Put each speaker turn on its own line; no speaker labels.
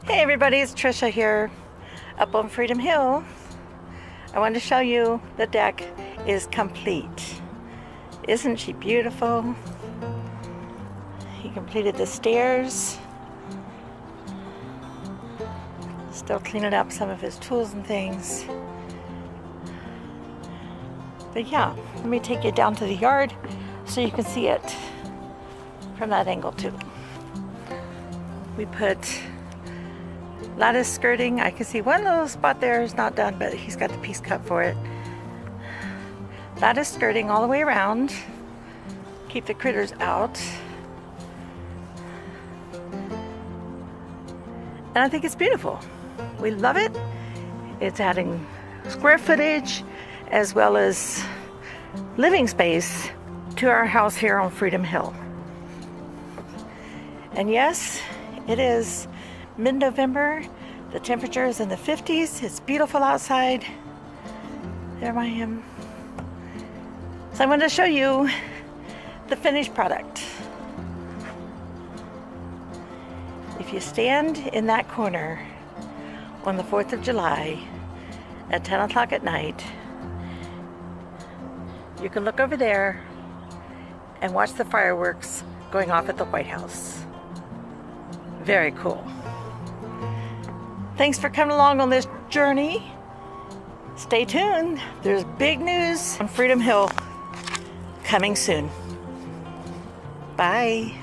Hey everybody, it's Trisha here up on Freedom Hill. I wanted to show you the deck is complete. Isn't she beautiful? He completed the stairs. Still cleaning up some of his tools and things. But yeah, let me take you down to the yard so you can see it from that angle too. We put lattice skirting. I can see one little spot there is not done, but he's got the piece cut for it. Lattice skirting all the way around. Keep the critters out. And I think it's beautiful. We love it. It's adding square footage as well as living space to our house here on Freedom Hill. And yes, it is mid-November. The temperature is in the 50s. It's beautiful outside. There I am. So I wanted to show you the finished product. If you stand in that corner on the 4th of July at 10 o'clock at night, you can look over there and watch the fireworks going off at the White House. Very cool. Thanks for coming along on this journey. Stay tuned. There's big news on Freedom Hill coming soon. Bye.